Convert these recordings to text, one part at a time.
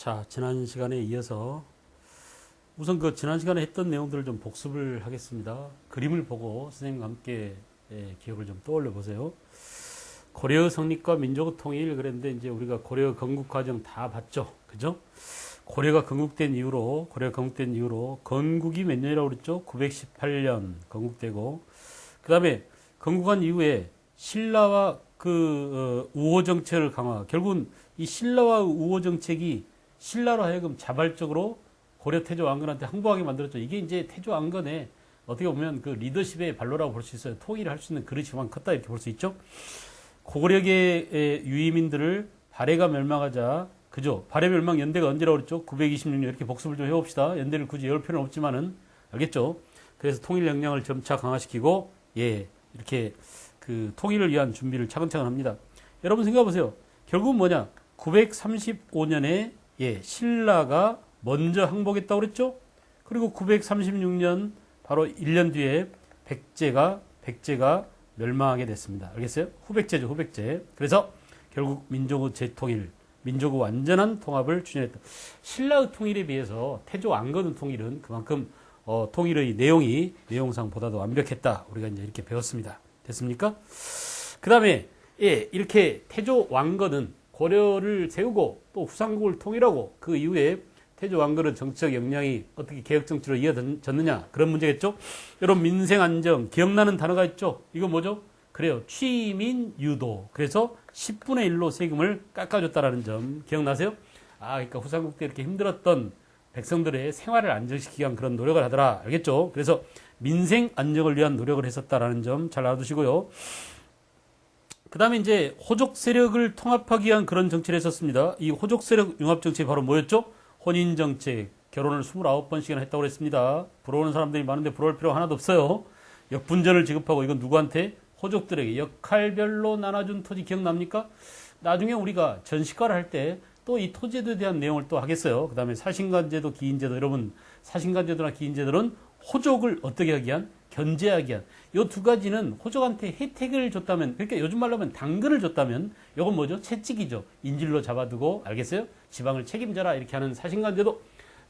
자, 지난 시간에 이어서 우선 그 지난 시간에 했던 내용들을 좀 복습을 하겠습니다. 그림을 보고 선생님과 함께 기억을 좀 떠올려 보세요. 고려 성립과 민족 통일 그랬는데 이제 우리가 고려 건국 과정 다 봤죠. 그죠? 고려가 건국된 이후로 건국이 몇 년이라고 그랬죠? 918년 건국되고 그다음에 건국한 이후에 신라와 우호 정책을 강화. 결국은 이 신라와 우호 정책이 신라로 하여금 자발적으로 고려 태조 왕건한테 항복하게 만들었죠. 이게 이제 태조 왕건의 어떻게 보면 그 리더십의 발로라고 볼 수 있어요. 통일을 할 수 있는 그릇이 그만 컸다 이렇게 볼 수 있죠. 고려계 유의민들을 발해가 멸망하자, 그죠? 발해 멸망 연대가 언제라고 그랬죠? 926년. 이렇게 복습을 좀 해봅시다. 연대를 굳이 외울 필요는 없지만은 알겠죠? 그래서 통일 역량을 점차 강화시키고 이렇게 그 통일을 위한 준비를 차근차근 합니다. 여러분 생각해 보세요. 결국은 뭐냐? 935년에 신라가 먼저 항복했다고 그랬죠? 그리고 936년 바로 1년 뒤에 백제가 멸망하게 됐습니다. 알겠어요? 후백제죠, 후백제. 그래서 결국 민족의 재통일, 민족의 완전한 통합을 추진했다. 신라의 통일에 비해서 태조 왕건의 통일은 그만큼 통일의 내용상 보다도 완벽했다. 우리가 이제 이렇게 배웠습니다. 됐습니까? 그 다음에 이렇게 태조 왕건은 고려를 세우고 또 후삼국을 통일하고 그 이후에 태조 왕건의 정치적 역량이 어떻게 개혁 정치로 이어졌느냐 그런 문제겠죠. 여러분 민생 안정 기억나는 단어가 있죠. 이거 뭐죠? 그래요. 취민 유도. 그래서 10분의 1로 세금을 깎아줬다라는 점 기억나세요? 그러니까 후삼국 때 이렇게 힘들었던 백성들의 생활을 안정시키기 위한 그런 노력을 하더라. 알겠죠? 그래서 민생 안정을 위한 노력을 했었다라는 점 잘 알아두시고요. 그 다음에 이제 호족 세력을 통합하기 위한 그런 정치를 했었습니다. 이 호족 세력 융합 정책이 바로 뭐였죠? 혼인 정책, 결혼을 29번씩이나 했다고 했습니다. 부러워하는 사람들이 많은데 부러울 필요가 하나도 없어요. 역분전을 지급하고 이건 누구한테? 호족들에게 역할별로 나눠준 토지 기억납니까? 나중에 우리가 전시과를 할 때 또 이 토지에 대한 내용을 또 하겠어요. 그 다음에 사신간제도, 기인제도. 여러분 사신간제도나 기인제도는 호족을 어떻게 하기 위한? 견제하기 위한. 요 두 가지는 호족한테 혜택을 줬다면, 그러니까 요즘 말로 하면 당근을 줬다면 요건 뭐죠? 채찍이죠. 인질로 잡아두고, 알겠어요? 지방을 책임져라 이렇게 하는 사신간제도.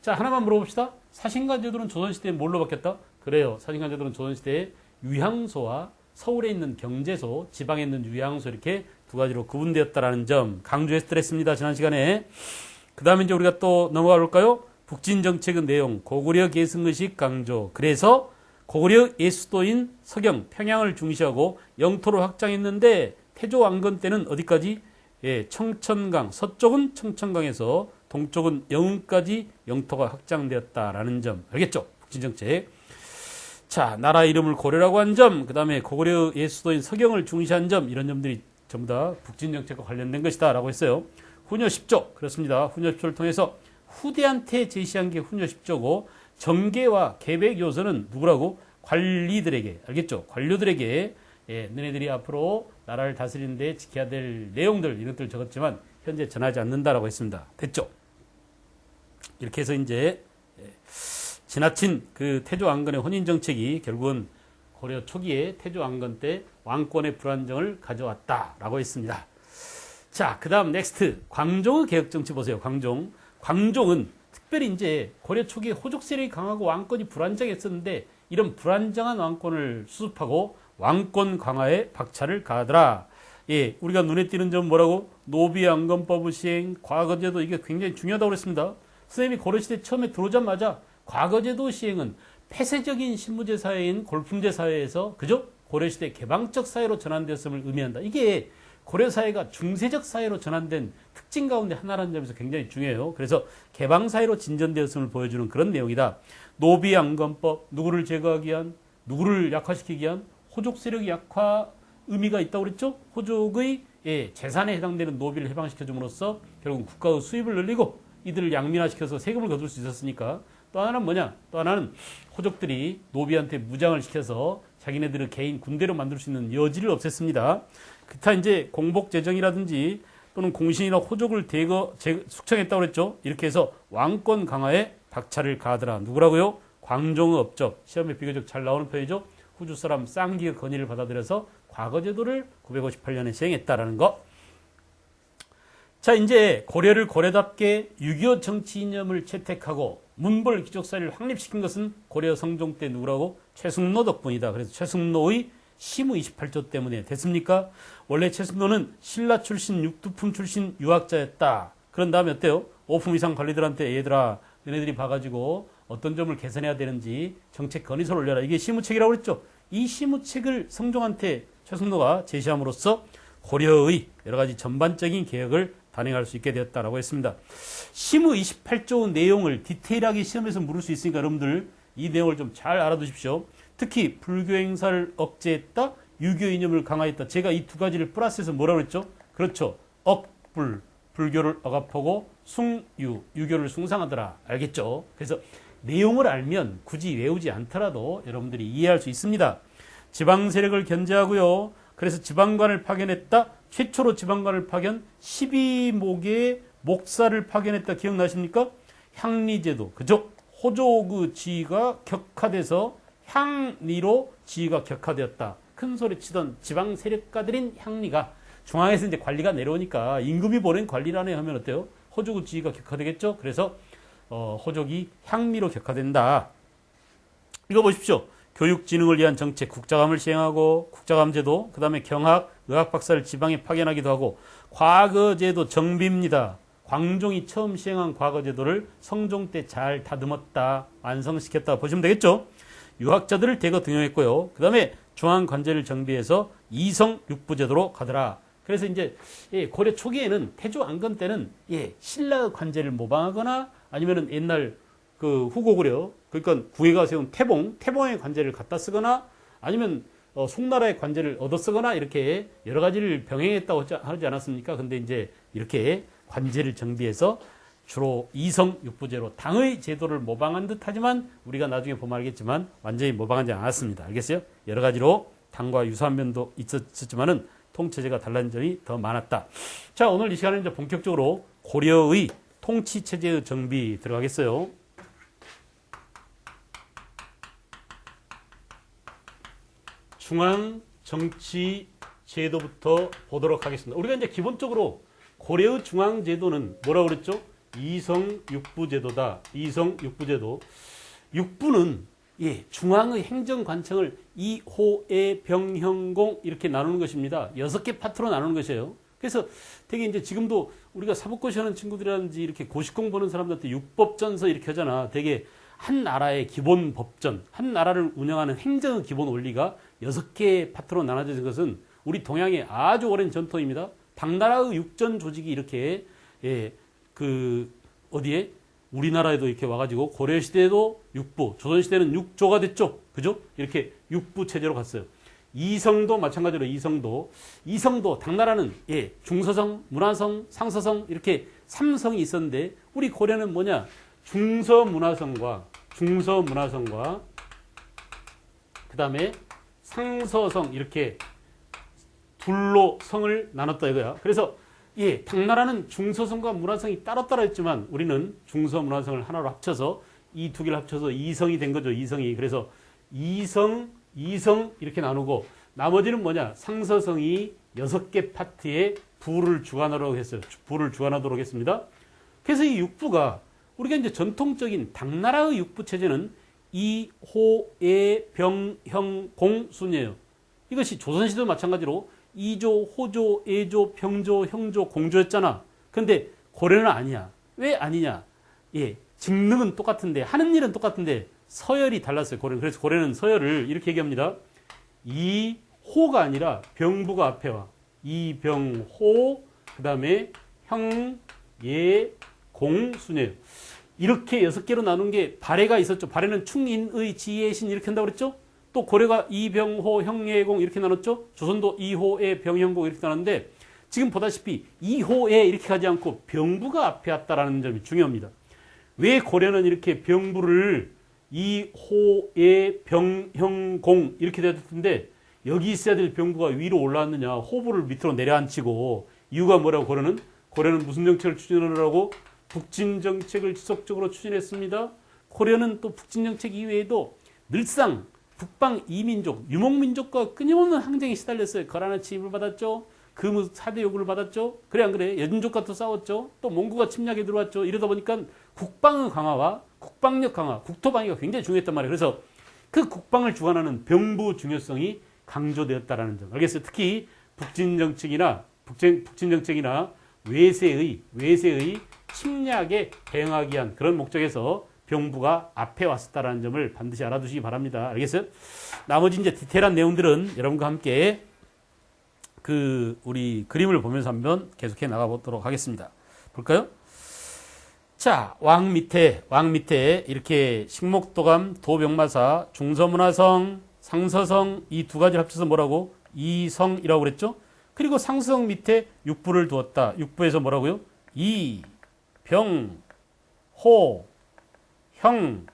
자, 하나만 물어봅시다. 사신간제도는 조선시대에 뭘로 바뀌었다? 그래요. 사신간제도는 조선시대에 유향소와 서울에 있는 경제소, 지방에 있는 유향소 이렇게 두 가지로 구분되었다라는 점 강조했더랬습니다. 지난 시간에. 그 다음에 이제 우리가 또 넘어가 볼까요? 북진 정책의 내용, 고구려 계승의식 강조. 그래서 고구려 예수도인 서경, 평양을 중시하고 영토를 확장했는데 태조 왕건 때는 어디까지? 청천강, 서쪽은 청천강에서 동쪽은 영흥까지 영토가 확장되었다라는 점. 알겠죠? 북진 정책. 자, 나라 이름을 고려라고 한 점, 그 다음에 고구려 예수도인 서경을 중시한 점, 이런 점들이 전부 다 북진 정책과 관련된 것이다 라고 했어요. 훈요 10조. 그렇습니다. 훈요 10조를 통해서 후대한테 제시한 게 훈요 10조고 정계와 계획 요소는 누구라고? 관리들에게. 알겠죠? 관료들에게 너네들이 앞으로 나라를 다스리는데 지켜야 될 내용들 이런 것들 적었지만 현재 전하지 않는다라고 했습니다. 됐죠? 이렇게 해서 이제 지나친 그 태조 왕건의 혼인 정책이 결국은 고려 초기에 태조 왕건 때 왕권의 불안정을 가져왔다라고 했습니다. 자, 그 다음 넥스트 광종의 개혁 정치 보세요. 광종은 특별히 이제 고려 초기에 호족 세력이 강하고 왕권이 불안정했었는데 이런 불안정한 왕권을 수습하고 왕권 강화에 박차를 가하더라. 우리가 눈에 띄는 점 뭐라고? 노비왕건법의 시행, 과거제도 이게 굉장히 중요하다고 그랬습니다. 선생님이 고려시대 처음에 들어오자마자 과거제도 시행은 폐쇄적인 신무제 사회인 골품제 사회에서 그죠? 고려시대 개방적 사회로 전환되었음을 의미한다. 이게 고려사회가 중세적 사회로 전환된 특징 가운데 하나라는 점에서 굉장히 중요해요. 그래서 개방사회로 진전되었음을 보여주는 그런 내용이다. 노비왕건법, 누구를 제거하기 위한, 누구를 약화시키기 위한 호족 세력 약화 의미가 있다고 그랬죠? 호족의 재산에 해당되는 노비를 해방시켜줌으로써 결국 국가의 수입을 늘리고 이들을 양민화시켜서 세금을 거둘 수 있었으니까 또 하나는 뭐냐? 또 하나는 호족들이 노비한테 무장을 시켜서 자기네들의 개인 군대로 만들 수 있는 여지를 없앴습니다. 기타 이제 공복제정이라든지 또는 공신이나 호족을 숙청했다고 그랬죠. 이렇게 해서 왕권 강화에 박차를 가하더라. 누구라고요? 광종의 업적. 시험에 비교적 잘 나오는 표현이죠. 후주 사람 쌍기의 건의를 받아들여서 과거제도를 958년에 시행했다라는 거. 자, 이제 고려를 고려답게 6.25 정치 이념을 채택하고 문벌 귀족사회를 확립시킨 것은 고려 성종 때 누구라고? 최승로 덕분이다. 그래서 최승로의 시무 28조 때문에 됐습니까? 원래 최승로는 신라 출신, 육두품 출신 유학자였다. 그런 다음에 어때요? 5품 이상 관리들한테 얘들아, 너네들이 봐가지고 어떤 점을 개선해야 되는지 정책 건의서를 올려라. 이게 시무책이라고 그랬죠. 이 시무책을 성종한테 최승로가 제시함으로써 고려의 여러 가지 전반적인 개혁을 단행할 수 있게 되었다라고 했습니다. 시무 28조 내용을 디테일하게 시험에서 물을 수 있으니까 여러분들 이 내용을 좀 잘 알아두십시오. 특히 불교 행사를 억제했다, 유교 이념을 강화했다. 제가 이 두 가지를 플러스해서 뭐라고 그랬죠? 그렇죠. 억불, 불교를 억압하고 숭유, 유교를 숭상하더라. 알겠죠? 그래서 내용을 알면 굳이 외우지 않더라도 여러분들이 이해할 수 있습니다. 지방 세력을 견제하고요. 그래서 지방관을 파견했다. 최초로 지방관을 파견 12목의 목사를 파견했다. 기억나십니까? 향리제도. 그죠? 호조 지위가 격화돼서 향리로 지위가 격화되었다. 큰 소리 치던 지방 세력가들인 향리가 중앙에서 이제 관리가 내려오니까 임금이 보낸 관리라네 하면 어때요? 호조 지위가 격화되겠죠? 그래서 호족이 향리로 격화된다. 이거 보십시오. 교육 진흥을 위한 정책, 국자감을 시행하고 국자감제도, 그 다음에 경학, 의학 박사를 지방에 파견하기도 하고 과거제도 정비입니다. 광종이 처음 시행한 과거제도를 성종 때 잘 다듬었다, 완성시켰다 보시면 되겠죠. 유학자들을 대거 등용했고요. 그 다음에 중앙관제를 정비해서 이성 육부제도로 가더라. 그래서 이제 고려 초기에는 태조 안건 때는 신라 관제를 모방하거나 아니면은 옛날 그 후고구려, 그러니까 구해가 세운 태봉의 관제를 갖다 쓰거나 아니면 송나라의 관제를 얻어 쓰거나 이렇게 여러 가지를 병행했다고 하지 않았습니까? 근데 이제 이렇게 관제를 정비해서 주로 이성 육부제로 당의 제도를 모방한 듯 하지만 우리가 나중에 보면 알겠지만 완전히 모방하지 않았습니다. 알겠어요? 여러 가지로 당과 유사한 면도 있었지만은 통치제가 달라진 점이 더 많았다. 자, 오늘 이 시간에 이제 본격적으로 고려의 통치체제의 정비 들어가겠어요. 중앙 정치 제도부터 보도록 하겠습니다. 우리가 이제 기본적으로 고려의 중앙 제도는 뭐라고 그랬죠? 이성 육부제도다. 이성 육부제도. 육부는 중앙의 행정관청을 이호애 병형공 이렇게 나누는 것입니다. 6개 파트로 나누는 것이에요. 그래서 되게 이제 지금도 우리가 사법고시 하는 친구들이라든지 이렇게 고시공 보는 사람들한테 육법전서 이렇게 하잖아. 되게 한 나라의 기본 법전, 한 나라를 운영하는 행정의 기본 원리가 6개 파트로 나눠진 것은 우리 동양의 아주 오랜 전통입니다. 당나라의 육전 조직이 이렇게 어디에 우리나라에도 이렇게 와가지고 고려시대에도 육부, 조선시대는 육조가 됐죠. 그죠? 이렇게 육부 체제로 갔어요. 이성도 마찬가지로 이성도 당나라는 중서성, 문화성, 상서성 이렇게 3성이 있었는데 우리 고려는 뭐냐? 중서문화성과 그 다음에 상서성 이렇게 둘로 성을 나눴다 이거야. 그래서 당나라는 중서성과 문화성이 따로따로 했지만 우리는 중서문화성을 하나로 합쳐서 이 두 개를 합쳐서 이성이 된 거죠. 이성이. 그래서 이성 이렇게 나누고 나머지는 뭐냐? 상서성이 6개 파트에 부를 주관하도록 했어요. 부를 주관하도록 했습니다. 그래서 이 육부가 우리가 이제 전통적인 당나라의 육부 체제는 이호애 병형 순이에요. 이것이 조선시대도 마찬가지로 이조, 호조, 애조, 병조, 형조, 공조였잖아. 근데 고려는 아니야. 왜 아니냐? 직능은 똑같은데 하는 일은 똑같은데 서열이 달랐어요. 고려는. 그래서 고려는 서열을 이렇게 얘기합니다. 이호가 아니라 병부가 앞에 와. 이병호, 그 다음에 형, 예, 공, 순이에요. 이렇게 6개로 나눈 게 발해가 있었죠. 발해는 충인의 지혜신 이렇게 한다고 그랬죠. 또 고려가 이병호, 형예공 이렇게 나눴죠. 조선도 이호애, 병형공 이렇게 나눴는데 지금 보다시피 이호애 이렇게 가지 않고 병부가 앞에 왔다라는 점이 중요합니다. 왜 고려는 이렇게 병부를 이호애, 병형공 이렇게 되었는데 여기 있어야 될 병부가 위로 올라왔느냐, 호부를 밑으로 내려앉히고. 이유가 뭐라고? 고려는 무슨 정책을 추진하느라고? 북진정책을 지속적으로 추진했습니다. 고려는 또 북진정책 이외에도 늘상 북방 이민족, 유목민족과 끊임없는 항쟁에 시달렸어요. 거란의 침입을 받았죠. 그 4대 요구를 받았죠. 그래 안 그래? 여진족과 또 싸웠죠. 또 몽고가 침략에 들어왔죠. 이러다 보니까 국방의 강화와 국방력 강화, 국토방위가 굉장히 중요했단 말이에요. 그래서 그 국방을 주관하는 병부 중요성이 강조되었다라는 점. 알겠어요? 특히 북진 정책이나 외세의 침략에 대응하기 위한 그런 목적에서 병부가 앞에 왔었다라는 점을 반드시 알아두시기 바랍니다. 알겠어요? 나머지 이제 디테일한 내용들은 여러분과 함께 우리 그림을 보면서 한번 계속해 나가보도록 하겠습니다. 볼까요? 자, 왕 밑에 이렇게 식목도감, 도병마사, 중서문화성, 상서성 이 두 가지를 합쳐서 뭐라고? 이성이라고 그랬죠? 그리고 상서성 밑에 육부를 두었다. 육부에서 뭐라고요? 이, 병, 호, 형,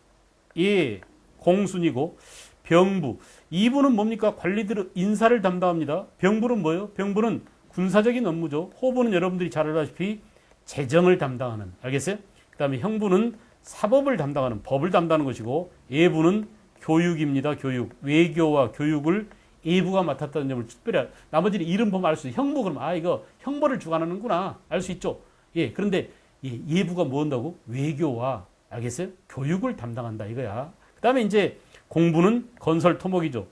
예, 공순이고 병부. 이부는 뭡니까? 관리들 인사를 담당합니다. 병부는 뭐예요? 병부는 군사적인 업무죠. 호부는 여러분들이 잘 알다시피 재정을 담당하는. 알겠어요? 그 다음에 형부는 사법을 담당하는, 법을 담당하는 것이고 예부는 교육입니다. 교육. 외교와 교육을 예부가 맡았다는 점을 특별히 나머지는 이름 보면 알 수 있어요. 형부 그러면 이거 형벌을 주관하는구나 알 수 있죠. 예, 그런데 예부가 뭐 한다고? 외교와 알겠어요? 교육을 담당한다 이거야. 그 다음에 이제 공부는 건설 토목이죠.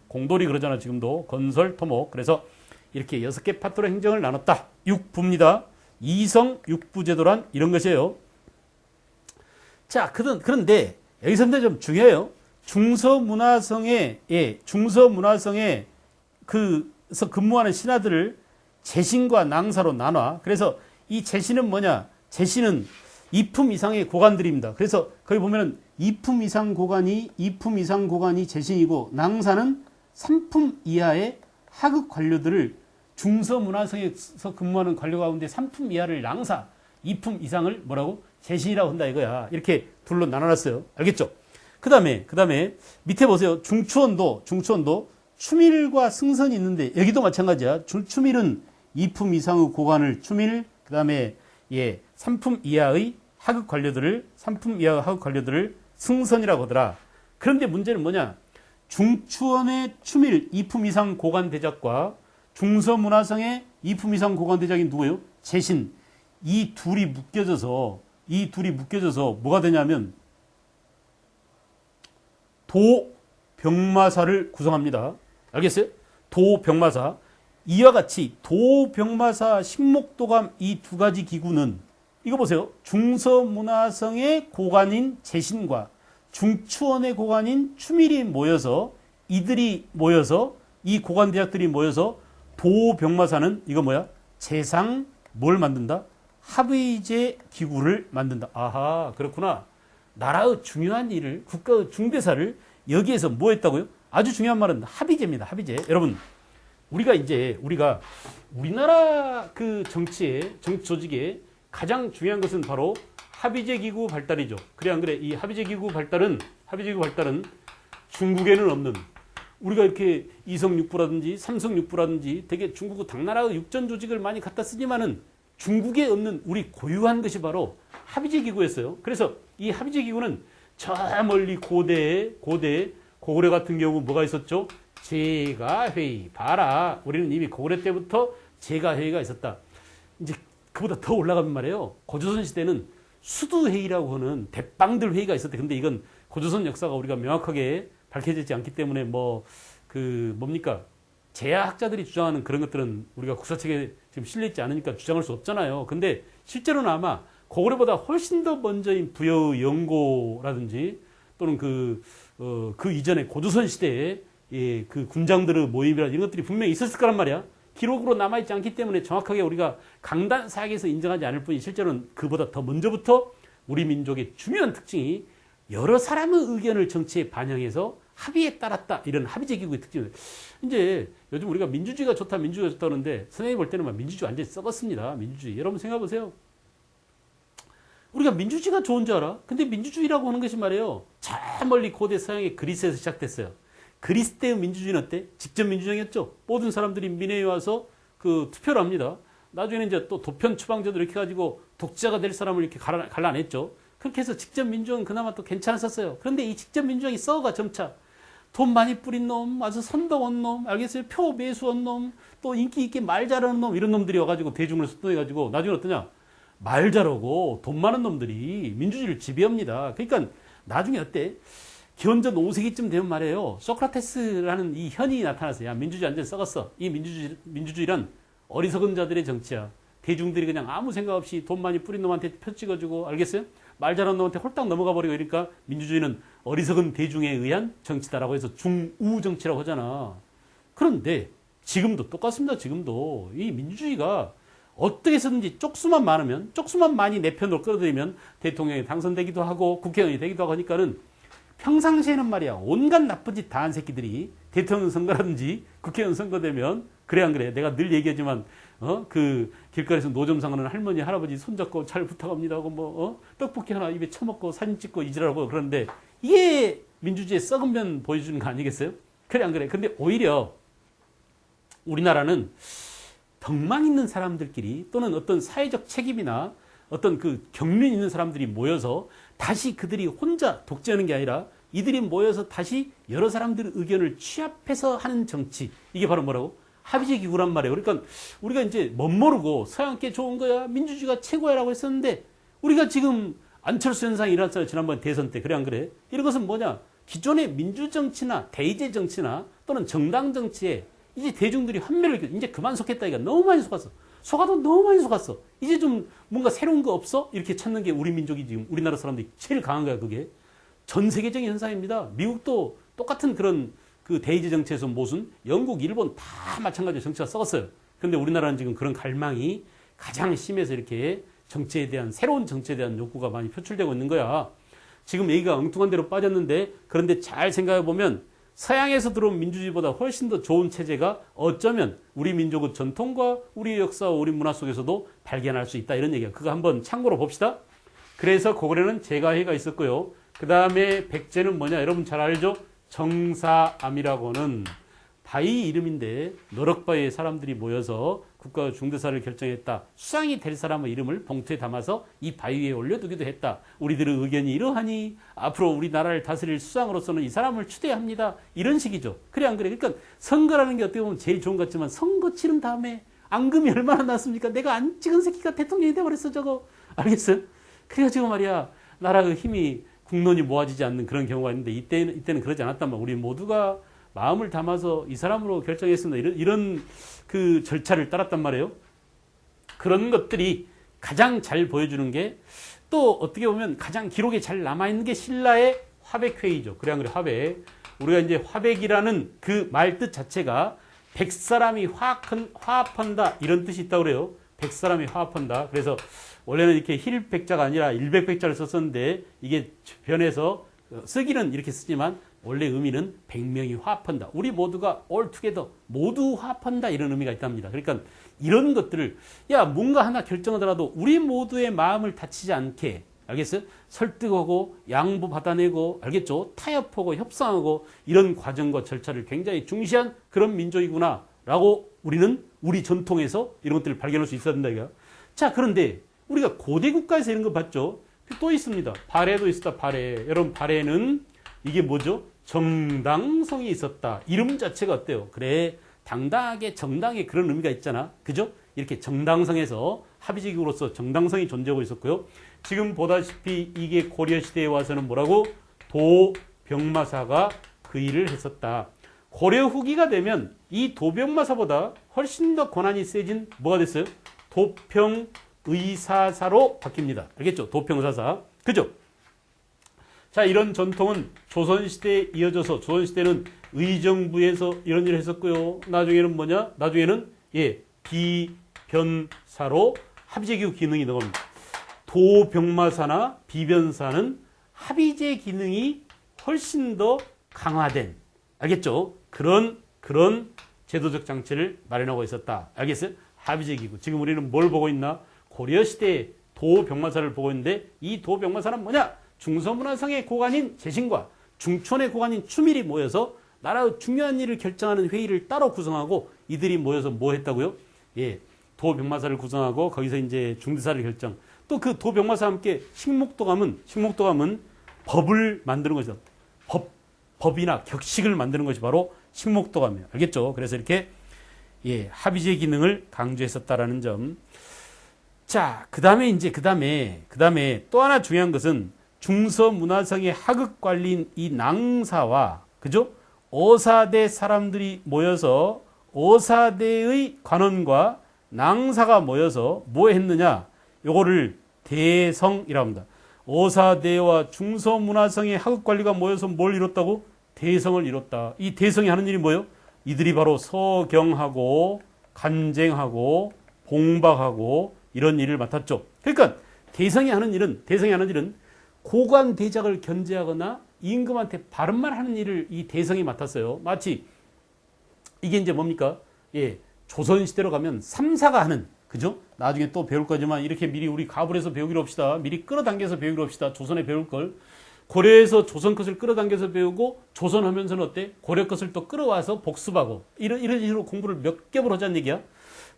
공돌이 그러잖아 지금도. 건설 토목. 그래서 이렇게 6개 파트로 행정을 나눴다. 육부입니다. 이성 육부제도란 이런 것이에요. 자, 그런데 여기서 근데 좀 중요해요. 중서문화성에 그서 근무하는 신하들을 재신과 낭사로 나눠. 그래서 이 재신은 뭐냐? 재신은 2품 이상의 고관들입니다. 그래서 거기 보면은 2품 이상 고관이 재신이고 낭사는 3품 이하의 하급 관료들을 중서문화성에서 근무하는 관료 가운데 3품 이하를 낭사, 2품 이상을 뭐라고? 재신이라고 한다 이거야. 이렇게 둘로 나눠놨어요. 알겠죠? 그 다음에 밑에 보세요. 중추원도 추밀과 승선이 있는데 여기도 마찬가지야. 추밀은 2품 이상의 고관을 추밀, 그 다음에 3품 이하의 하급 관료들을 승선이라고 하더라. 그런데 문제는 뭐냐? 중추원의 추밀 2품 이상 고관 대작과 중서문화성의 2품 이상 고관 대작이 누구예요? 재신. 이 둘이 묶여져서 뭐가 되냐면 도병마사를 구성합니다. 알겠어요? 도병마사. 이와 같이 도병마사, 식목도감 이 두 가지 기구는 이거 보세요. 중서문화성의 고관인 재신과 중추원의 고관인 추밀이 모여서 이 고관 대학들이 모여서 도병마사는 이거 뭐야? 재상 뭘 만든다? 합의제 기구를 만든다. 아하, 그렇구나. 나라의 중요한 일을, 국가의 중대사를 여기에서 뭐 했다고요? 아주 중요한 말은 합의제입니다. 합의제. 여러분, 우리가 우리나라 그 정치 조직에 가장 중요한 것은 바로 합의제 기구 발달이죠. 그래 안 그래? 이 합의제 기구 발달은 중국에는 없는, 우리가 이렇게 이성육부라든지 삼성육부라든지 되게 중국의 당나라의 육전 조직을 많이 갖다 쓰지만은 중국에 없는 우리 고유한 것이 바로 합의제 기구였어요. 그래서 이 합의제 기구는 저 멀리 고구려 같은 경우 뭐가 있었죠? 제가회의. 봐라. 우리는 이미 고구려 때부터 제가회의가 있었다. 이제 그보다 더 올라가면 말이에요. 고조선 시대는 수두회의라고 하는 대빵들 회의가 있었대. 근데 이건 고조선 역사가 우리가 명확하게 밝혀지지 않기 때문에 뭡니까? 제야학자들이 주장하는 그런 것들은 우리가 국사책에 지금 실려있지 않으니까 주장할 수 없잖아요. 근데 실제로는 아마 고구려보다 훨씬 더 먼저인 부여의 영고라든지 또는 그 이전에 고조선 시대에 그 군장들의 모임이라 이런 것들이 분명히 있었을 거란 말이야. 기록으로 남아있지 않기 때문에 정확하게 우리가 강단사학에서 인정하지 않을 뿐이 실제로는 그보다 더 먼저부터 우리 민족의 중요한 특징이 여러 사람의 의견을 정치에 반영해서 합의에 따랐다. 이런 합의제 기구의 특징입니다. 이제 요즘 우리가 민주주의가 좋다 그러는데 선생님이 볼 때는 민주주의 완전히 썩었습니다. 민주주의. 여러분 생각해보세요. 우리가 민주주의가 좋은 줄 알아? 근데 민주주의라고 하는 것이 말이에요. 저 멀리 고대 서양의 그리스에서 시작됐어요. 그리스 때의 민주주의는 어때? 직접 민주정이었죠. 모든 사람들이 민회에 와서 투표를 합니다. 나중에는 이제 또 도편 추방제도 이렇게 가지고 독재자가 될 사람을 이렇게 갈라냈죠. 그렇게 해서 직접 민주정은 그나마 또 괜찮았었어요. 그런데 이 직접 민주정이 썩어가 점차 돈 많이 뿌린 놈, 아주 선덕한 놈, 알겠어요? 표 매수한 놈, 또 인기 있게 말 잘하는 놈, 이런 놈들이 와가지고 대중을 선동해가지고 나중에 어떠냐? 말 잘하고 돈 많은 놈들이 민주주의를 지배합니다. 그러니까 나중에 어때? 기원전 5세기쯤 되면 말이에요. 소크라테스라는 이 현이 나타났어요. 야, 민주주의 완전 썩었어. 이 민주주의란 어리석은 자들의 정치야. 대중들이 그냥 아무 생각 없이 돈 많이 뿌린 놈한테 표 찍어주고, 알겠어요? 말 잘하는 놈한테 홀딱 넘어가 버리고, 그러니까 민주주의는 어리석은 대중에 의한 정치다라고 해서 중우 정치라고 하잖아. 그런데 지금도 똑같습니다. 지금도 이 민주주의가 어떻게 해서든지 쪽수만 많으면, 쪽수만 많이 내 편으로 끌어들이면 대통령이 당선되기도 하고 국회의원이 되기도 하고 하니까는 평상시에는 말이야, 온갖 나쁜 짓 다 한 새끼들이 대통령 선거라든지 국회의원 선거 되면, 그래 안 그래? 내가 늘 얘기하지만 그 길거리에서 노점 상하는 할머니 할아버지 손잡고 잘 부탁합니다 하고 떡볶이 하나 입에 처먹고 사진 찍고 이지라고. 그러는데 이게 민주주의의 썩은 면 보여주는 거 아니겠어요? 그래 안 그래? 근데 오히려 우리나라는 덕망 있는 사람들끼리 또는 어떤 사회적 책임이나 어떤 그 경륜 있는 사람들이 모여서 다시 그들이 혼자 독재하는 게 아니라 이들이 모여서 다시 여러 사람들의 의견을 취합해서 하는 정치. 이게 바로 뭐라고? 합의제 기구란 말이에요. 그러니까 우리가 이제 멋모르고 서양께 좋은 거야, 민주주의가 최고야라고 했었는데, 우리가 지금 안철수 현상이 일어났잖아요. 지난번 대선 때. 그래 안 그래? 이런 것은 뭐냐? 기존의 민주정치나 대의제 정치나 또는 정당 정치에 이제 대중들이 환멸을 이제 그만 속겠다. 이거 너무 많이 속았어. 속아도 너무 많이 속았어. 이제 좀 뭔가 새로운 거 없어? 이렇게 찾는 게 우리 민족이 지금, 우리나라 사람들이 제일 강한 거야, 그게. 전 세계적인 현상입니다. 미국도 똑같은 그런 그 대의제 정치에서 무슨 영국, 일본 다 마찬가지로 정치가 썩었어요. 그런데 우리나라는 지금 그런 갈망이 가장 심해서 이렇게 정치에 대한, 새로운 정치에 대한 욕구가 많이 표출되고 있는 거야. 지금 얘기가 엉뚱한 데로 빠졌는데, 그런데 잘 생각해 보면 서양에서 들어온 민주주의보다 훨씬 더 좋은 체제가 어쩌면 우리 민족의 전통과 우리 역사와 우리 문화 속에서도 발견할 수 있다. 이런 얘기야. 그거 한번 참고로 봅시다. 그래서 고구려는 제가해가 있었고요. 그 다음에 백제는 뭐냐? 여러분 잘 알죠? 정사암이라고는 바위 이름인데 너럭바위의 사람들이 모여서 국가 중대사를 결정했다. 수상이 될 사람의 이름을 봉투에 담아서 이 바위 위에 올려두기도 했다. 우리들의 의견이 이러하니 앞으로 우리나라를 다스릴 수상으로서는 이 사람을 추대합니다. 이런 식이죠. 그래 안 그래? 그러니까 선거라는 게 어떻게 보면 제일 좋은 것 같지만, 선거 치른 다음에 앙금이 얼마나 났습니까? 내가 안 찍은 새끼가 대통령이 돼버렸어 저거. 알겠어요? 그래가지고 말이야, 나라의 힘이 국론이 모아지지 않는 그런 경우가 있는데, 이때는 그러지 않았단 말이야. 우리 모두가 마음을 담아서 이 사람으로 결정했습니다. 이런 그 절차를 따랐단 말이에요. 그런 것들이 가장 잘 보여주는 게, 또 어떻게 보면 가장 기록에 잘 남아있는 게 신라의 화백회의죠. 그래 안 그래? 화백. 우리가 이제 화백이라는 그 말 뜻 자체가 100사람이 화합한다 이런 뜻이 있다고 그래요. 100사람이 화합한다. 그래서 원래는 이렇게 힐백자가 아니라 일백백자를 썼었는데, 이게 변해서 쓰기는 이렇게 쓰지만 원래 의미는 100명이 화합한다. 우리 모두가 all together, 모두 화합한다. 이런 의미가 있답니다. 그러니까 이런 것들을, 야, 뭔가 하나 결정하더라도 우리 모두의 마음을 다치지 않게, 알겠어요? 설득하고 양보 받아내고, 알겠죠? 타협하고 협상하고, 이런 과정과 절차를 굉장히 중시한 그런 민족이구나 라고 우리는 우리 전통에서 이런 것들을 발견할 수 있어야 된다 이거야. 자, 그런데 우리가 고대 국가에서 이런 거 봤죠? 또 있습니다. 발해도 있었다. 발해. 여러분, 발해는 이게 뭐죠? 정당성이 있었다. 이름 자체가 어때요? 그래, 당당하게 정당의 그런 의미가 있잖아. 그죠? 이렇게 정당성에서 합의제국으로서 정당성이 존재하고 있었고요. 지금 보다시피 이게 고려시대에 와서는 뭐라고? 도병마사가 그 일을 했었다. 고려 후기가 되면 이 도병마사보다 훨씬 더 권한이 세진 뭐가 됐어요? 도평의사사로 바뀝니다. 알겠죠? 도평의사사. 그죠? 자, 이런 전통은 조선시대에 이어져서, 조선시대는 의정부에서 이런 일을 했었고요. 나중에는 뭐냐? 나중에는 비변사로 합의제 기능이 나옵니다. 도병마사나 비변사는 합의제 기능이 훨씬 더 강화된, 알겠죠? 그런 제도적 장치를 마련하고 있었다. 알겠어요? 합의제 기구. 지금 우리는 뭘 보고 있나? 고려시대의 도병마사를 보고 있는데, 이 도병마사는 뭐냐? 중서문화상의 고관인 재신과 중촌의 고관인 추밀이 모여서 나라의 중요한 일을 결정하는 회의를 따로 구성하고, 이들이 모여서 뭐 했다고요? 예, 도병마사를 구성하고 거기서 이제 중대사를 결정. 또 그 도병마사와 함께 식목도감은 법을 만드는 거죠. 법이나 격식을 만드는 것이 바로 식목도감이에요. 알겠죠? 그래서 이렇게 합의제 기능을 강조했었다라는 점. 자, 그 다음에 또 하나 중요한 것은 중서문화성의 하극 관리인 이 낭사와, 그죠? 어사대 사람들이 모여서 어사대의 관원과 낭사가 모여서 뭐 했느냐? 요거를 대성이라고 합니다. 어사대와 중서문화성의 하극 관리가 모여서 뭘 이뤘다고? 대성을 이뤘다. 이 대성이 하는 일이 뭐예요? 이들이 바로 서경하고 간쟁하고 봉박하고 이런 일을 맡았죠. 그러니까 대성이 하는 일은 고관 대작을 견제하거나 임금한테 바른말 하는 일을 이 대성이 맡았어요. 마치 이게 이제 뭡니까? 조선시대로 가면 삼사가 하는, 그죠? 나중에 또 배울 거지만 이렇게 미리 우리 가불에서 배우기로 합시다. 미리 끌어당겨서 배우기로 합시다. 조선에 배울 걸. 고려에서 조선 것을 끌어당겨서 배우고 조선 하면서는 어때? 고려 것을 또 끌어와서 복습하고 이런 식으로 공부를 몇 겹을 하자는 얘기야.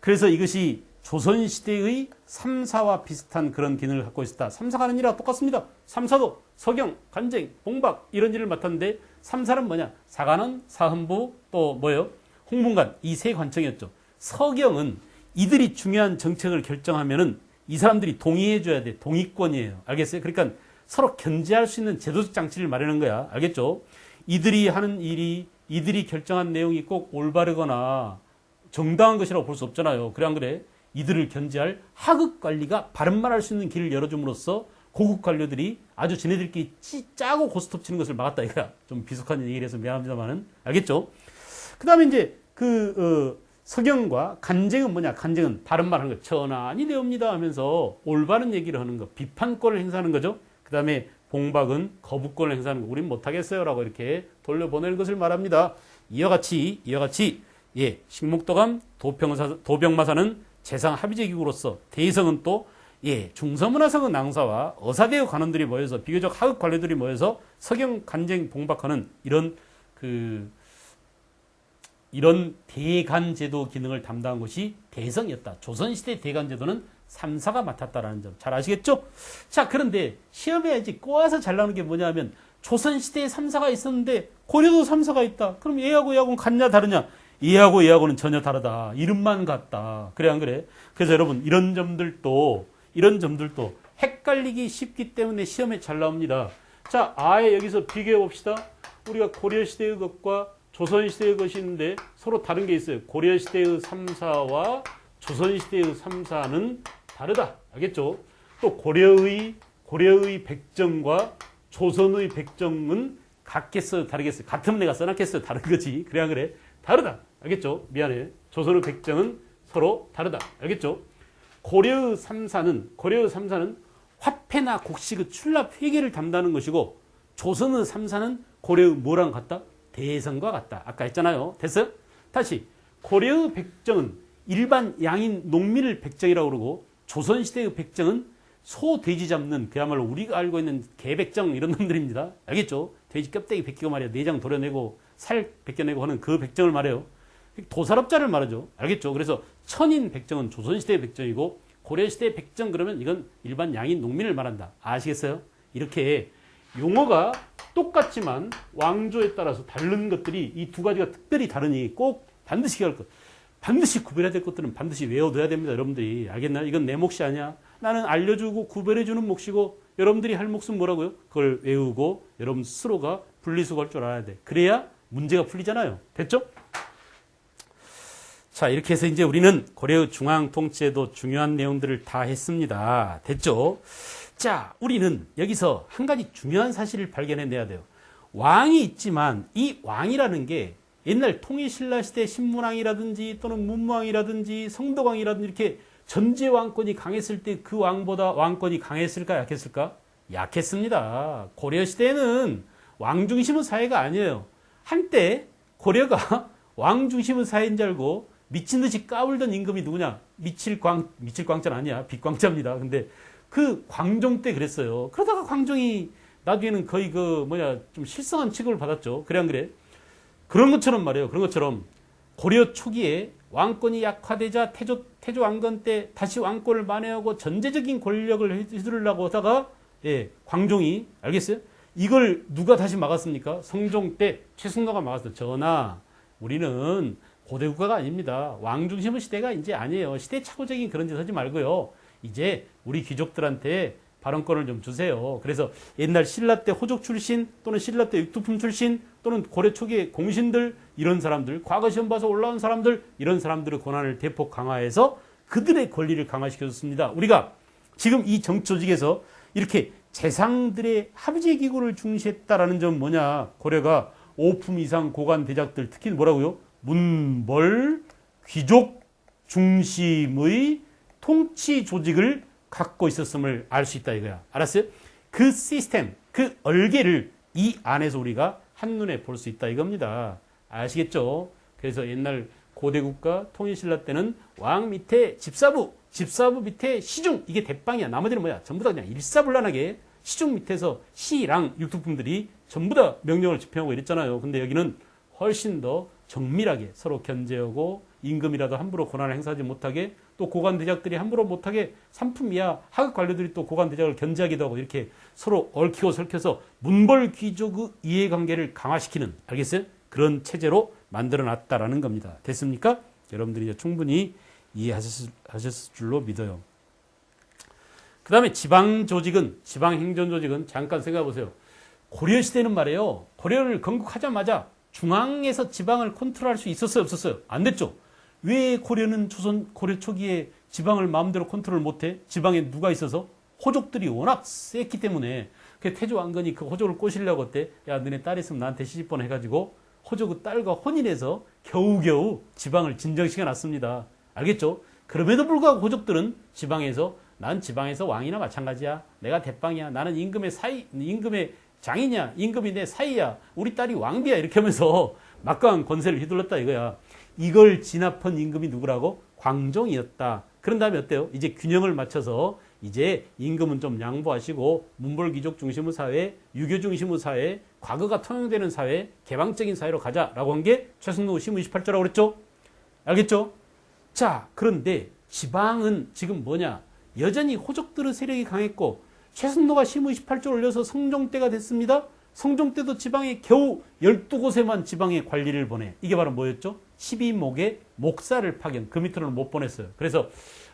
그래서 이것이 조선시대의 삼사와 비슷한 그런 기능을 갖고 있었다. 삼사가 하는 일이랑 똑같습니다. 삼사도 서경, 간쟁, 봉박 이런 일을 맡았는데 삼사는 뭐냐? 사관원, 사헌부, 또 뭐예요? 홍문관, 이 세 관청이었죠. 서경은 이들이 중요한 정책을 결정하면은 이 사람들이 동의해 줘야 돼. 동의권이에요. 알겠어요? 그러니까 서로 견제할 수 있는 제도적 장치를 마련한 거야. 알겠죠? 이들이 하는 일이, 이들이 결정한 내용이 꼭 올바르거나 정당한 것이라고 볼 수 없잖아요. 그래 안 그래? 이들을 견제할 하급 관리가 바른말 할 수 있는 길을 열어줌으로써 고급 관료들이 아주 지네들끼리 짜고 고스톱 치는 것을 막았다 이거야. 좀 비속한 얘기를 해서 미안합니다만은. 알겠죠? 그 다음에 이제 서경과 간쟁은 뭐냐? 간쟁은 바른말 하는 거. 천안이 되옵니다 하면서 올바른 얘기를 하는 거. 비판권을 행사하는 거죠. 그 다음에 봉박은 거부권을 행사하는 거. 우린 못하겠어요 라고 이렇게 돌려보내는 것을 말합니다. 이와 같이 식목도감, 도병마사는 재상 합의제 기구로서, 대성은 또 중서문화성의 낭사와 어사대의 관원들이 모여서 비교적 하급 관료들이 모여서 서경, 간쟁, 봉박하는 이런 대간제도 기능을 담당한 것이 대성이었다. 조선시대 대간제도는 삼사가 맡았다라는 점 잘 아시겠죠? 자, 그런데 시험에 이제 꼬아서 잘 나오는 게 뭐냐면 조선시대에 삼사가 있었는데 고려도 삼사가 있다. 그럼 얘하고는 같냐 다르냐? 얘하고는 전혀 다르다. 이름만 같다. 그래 안 그래? 그래서 여러분 이런 점들도 헷갈리기 쉽기 때문에 시험에 잘 나옵니다. 자, 아예 여기서 비교해 봅시다. 우리가 고려시대의 것과 조선시대의 것이 있는데 서로 다른 게 있어요. 고려시대의 삼사와 조선시대의 삼사는 다르다. 알겠죠? 또 고려의 백정과 조선의 백정은 같겠어요? 다르겠어요? 같으면 내가 써놨겠어요? 다른 거지. 그래 안 그래? 다르다. 알겠죠? 미안해. 조선의 백정은 서로 다르다. 알겠죠? 고려의 삼사는 화폐나 곡식의 출납 회계를 담당하는 것이고 조선의 삼사는 고려의 뭐랑 같다? 대성과 같다. 아까 했잖아요. 됐어요? 다시 고려의 백정은 일반 양인 농민을 백정이라고 그러고 조선시대의 백정은 소, 돼지 잡는 그야말로 우리가 알고 있는 개백정 이런 놈들입니다. 알겠죠? 돼지 껍데기 벗기고 말이야. 내장 도려내고 살 벗겨내고 하는 그 백정을 말해요. 도살업자를 말하죠. 알겠죠? 그래서 천인 백정은 조선시대의 백정이고 고려시대의 백정 그러면 이건 일반 양인 농민을 말한다. 아시겠어요? 이렇게 용어가 똑같지만 왕조에 따라서 다른 것들이 이 두 가지가 특별히 다르니 꼭 반드시 기억할 것. 반드시 구별해야 될 것들은 반드시 외워둬야 됩니다. 여러분들이. 알겠나요? 이건 내 몫이 아니야. 나는 알려주고 구별해주는 몫이고 여러분들이 할 몫은 뭐라고요? 그걸 외우고 여러분 스스로가 분리수거할 줄 알아야 돼. 그래야 문제가 풀리잖아요. 됐죠? 자, 이렇게 해서 이제 우리는 고려의 중앙통치에도 중요한 내용들을 다 했습니다. 됐죠? 자, 우리는 여기서 한 가지 중요한 사실을 발견해내야 돼요. 왕이 있지만 이 왕이라는 게 옛날 통일신라 시대 신문왕이라든지 또는 문무왕이라든지 성덕왕이라든지 이렇게 전제 왕권이 강했을 때 그 왕보다 왕권이 강했을까 약했을까? 약했습니다. 고려시대에는 왕 중심의 사회가 아니에요. 한때 고려가 왕 중심의 사회인 줄 알고 미친 듯이 까불던 임금이 누구냐? 미칠광자는 아니야. 빛광자입니다. 근데 그 광종 때 그랬어요. 그러다가 광종이 나중에는 거의 좀 실성한 취급을 받았죠. 그래 안 그래? 그런 것처럼 말이에요. 그런 것처럼 고려 초기에 왕권이 약화되자 태조 왕건 때 다시 왕권을 만회하고 전제적인 권력을 휘두르려고 하다가 광종이 알겠어요? 이걸 누가 다시 막았습니까? 성종 때 최승로가 막았어요. 전하, 우리는 고대국가가 아닙니다. 왕 중심의 시대가 이제 아니에요. 시대착오적인 그런 짓 하지 말고요. 이제 우리 귀족들한테 발언권을 좀 주세요. 그래서 옛날 신라 때 호족 출신 또는 신라 때 육두품 출신 또는 고려 초기의 공신들 이런 사람들, 과거 시험 봐서 올라온 사람들 이런 사람들의 권한을 대폭 강화해서 그들의 권리를 강화시켜줬습니다. 우리가 지금 이 정치조직에서 이렇게 재상들의 합의제 기구를 중시했다라는 점 뭐냐? 고려가 5품 이상 고관 대작들 특히 뭐라고요? 문벌 귀족 중심의 통치 조직을 갖고 있었음을 알 수 있다 이거야. 알았어요? 그 시스템, 그 얼개를 이 안에서 우리가 한눈에 볼 수 있다 이겁니다. 아시겠죠? 그래서 옛날 고대국가 통일신라 때는 왕 밑에 집사부, 집사부 밑에 시중, 이게 대빵이야. 나머지는 뭐야? 전부 다 그냥 일사불란하게 시중 밑에서 시랑 육두품들이 전부 다 명령을 집행하고 이랬잖아요. 근데 여기는 훨씬 더 정밀하게 서로 견제하고 임금이라도 함부로 권한을 행사하지 못하게 또 고관 대작들이 함부로 못하게 3품 이하 하급 관료들이 또 고관 대작을 견제하기도 하고 이렇게 서로 얽히고 설켜서 문벌 귀족의 이해관계를 강화시키는 알겠어요? 그런 체제로 만들어 놨다라는 겁니다. 됐습니까? 여러분들이 이제 충분히 이해하셨을 줄로 믿어요. 그 다음에 지방조직은 지방행정조직은 잠깐 생각해 보세요. 고려시대는 말이에요. 고려를 건국하자마자 중앙에서 지방을 컨트롤할 수 있었어요? 없었어요? 안 됐죠. 왜 고려는 고려 초기에 지방을 마음대로 컨트롤 못해? 지방에 누가 있어서? 호족들이 워낙 셌기 때문에 그 태조 왕건이 그 호족을 꼬시려고 어때? 야 너네 딸 있으면 나한테 시집보내 해가지고 호족의 딸과 혼인해서 겨우겨우 지방을 진정시켜 놨습니다. 알겠죠? 그럼에도 불구하고 호족들은 지방에서 난 지방에서 왕이나 마찬가지야. 내가 대빵이야. 나는 임금의 장이냐? 임금이 내 사이야. 우리 딸이 왕비야. 이렇게 하면서 막강한 권세를 휘둘렀다 이거야. 이걸 진압한 임금이 누구라고? 광종이었다. 그런 다음에 어때요? 이제 균형을 맞춰서 이제 임금은 좀 양보하시고 문벌귀족 중심의 사회, 유교 중심의 사회, 과거가 통용되는 사회, 개방적인 사회로 가자라고 한 게 최승로 심의 28조라고 그랬죠? 알겠죠? 자, 그런데 지방은 지금 뭐냐? 여전히 호족들의 세력이 강했고 최승로가 심의 28조 올려서 성종 때가 됐습니다. 성종 때도 지방에 겨우 12곳에만 지방에 관리를 보내. 이게 바로 뭐였죠? 12목의 목사를 파견. 그 밑으로는 못 보냈어요. 그래서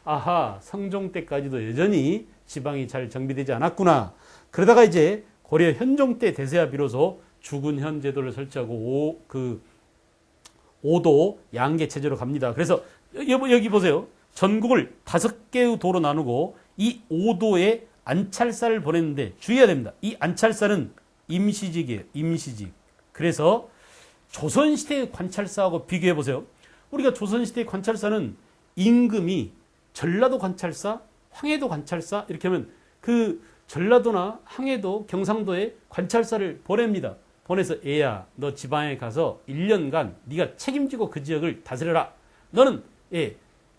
아하, 성종 때까지도 여전히 지방이 잘 정비되지 않았구나. 그러다가 이제 고려 현종 때 대세야 비로소 주군현 제도를 설치하고 오도 양계 체제로 갑니다. 그래서 여기 보세요. 전국을 5개의 도로 나누고 이 5도에 안찰사를 보냈는데 주의해야 됩니다. 이 안찰사는 임시직이에요. 임시직. 그래서 조선시대의 관찰사하고 비교해 보세요. 우리가 조선시대의 관찰사는 임금이 전라도 관찰사, 황해도 관찰사 이렇게 하면 그 전라도나 황해도, 경상도에 관찰사를 보냅니다. 보내서 애야 너 지방에 가서 1년간 네가 책임지고 그 지역을 다스려라. 너는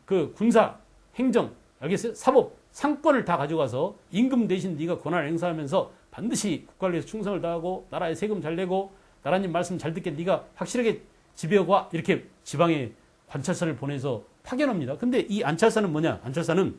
그 군사, 행정, 알겠어요? 사법, 상권을 다 가져가서 임금 대신 네가 권한을 행사하면서 반드시 국가를 위해서 충성을 다하고 나라에 세금 잘 내고 나라님 말씀 잘 듣게 네가 확실하게 지배하고 와. 이렇게 지방에 관찰사를 보내서 파견합니다. 근데 이 안찰사는 뭐냐? 안찰사는